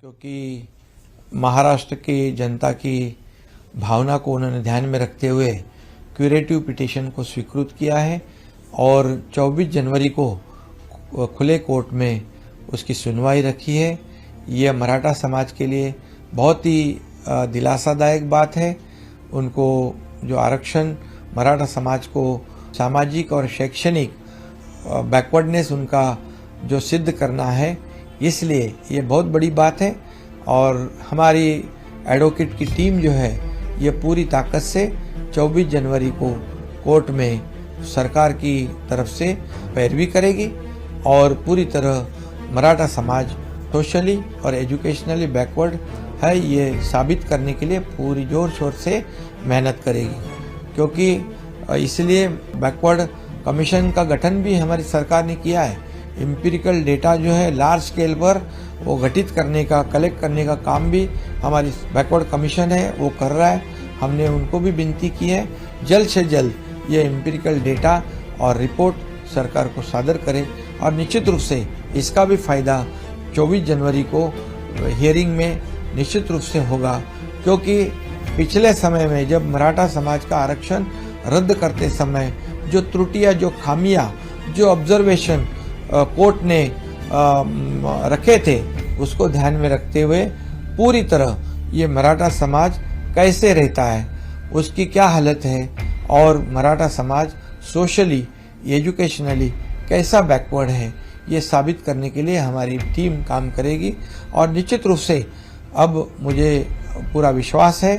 क्योंकि महाराष्ट्र की जनता की भावना को उन्होंने ध्यान में रखते हुए क्यूरेटिव पिटीशन को स्वीकृत किया है और 24 जनवरी को खुले कोर्ट में उसकी सुनवाई रखी है। ये मराठा समाज के लिए बहुत ही दिलासादायक बात है। उनको जो आरक्षण मराठा समाज को सामाजिक और शैक्षणिक बैकवर्डनेस उनका जो सिद्ध करना है, इसलिए ये बहुत बड़ी बात है। और हमारी एडवोकेट की टीम जो है ये पूरी ताकत से 24 जनवरी को कोर्ट में सरकार की तरफ से पैरवी करेगी और पूरी तरह मराठा समाज सोशली और एजुकेशनली बैकवर्ड है ये साबित करने के लिए पूरी जोर शोर से मेहनत करेगी। क्योंकि इसलिए बैकवर्ड कमीशन का गठन भी हमारी सरकार ने किया है। एम्पिरिकल डेटा जो है लार्ज स्केल पर वो गठित करने का, कलेक्ट करने का काम भी हमारी बैकवर्ड कमीशन है वो कर रहा है। हमने उनको भी विनती की है जल्द से जल्द ये एम्पिरिकल डेटा और रिपोर्ट सरकार को सादर करे और निश्चित रूप से इसका भी फायदा 24 जनवरी को हियरिंग में निश्चित रूप से होगा। क्योंकि पिछले समय में जब मराठा समाज का आरक्षण रद्द करते समय जो त्रुटियां, जो खामियां, जो ऑब्जर्वेशन कोर्ट ने रखे थे, उसको ध्यान में रखते हुए पूरी तरह ये मराठा समाज कैसे रहता है, उसकी क्या हालत है और मराठा समाज सोशली, एजुकेशनली कैसा बैकवर्ड है, ये साबित करने के लिए हमारी टीम काम करेगी। और निश्चित रूप से अब मुझे पूरा विश्वास है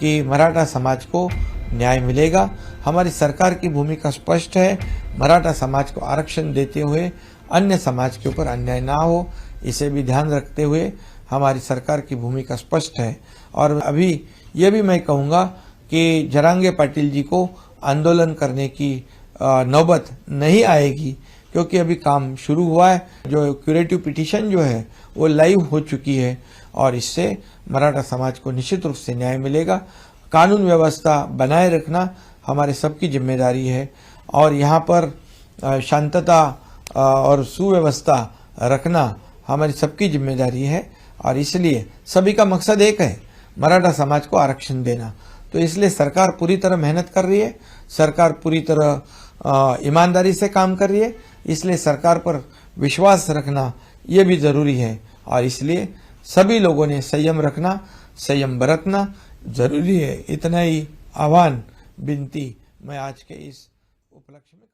कि मराठा समाज को न्याय मिलेगा। हमारी सरकार की भूमिका स्पष्ट है, मराठा समाज को आरक्षण देते हुए अन्य समाज के ऊपर अन्याय ना हो, इसे भी ध्यान रखते हुए हमारी सरकार की भूमिका स्पष्ट है। और अभी ये भी मैं कहूँगा कि जरांगे पाटिल जी को आंदोलन करने की नौबत नहीं आएगी, क्योंकि अभी काम शुरू हुआ है। जो क्यूरेटिव पिटीशन जो है वो लाइव हो चुकी है और इससे मराठा समाज को निश्चित रूप से न्याय मिलेगा। कानून व्यवस्था बनाए रखना हमारे सबकी जिम्मेदारी है और यहाँ पर शांतता और सुव्यवस्था रखना हमारी सबकी जिम्मेदारी है। और इसलिए सभी का मकसद एक है, मराठा समाज को आरक्षण देना। तो इसलिए सरकार पूरी तरह मेहनत कर रही है, सरकार पूरी तरह ईमानदारी से काम कर रही है। इसलिए सरकार पर विश्वास रखना ये भी जरूरी है और इसलिए सभी लोगों ने संयम रखना, संयम बरतना जरूरी है। इतना ही आह्वान, विनती मैं आज के इस उपलक्ष्य में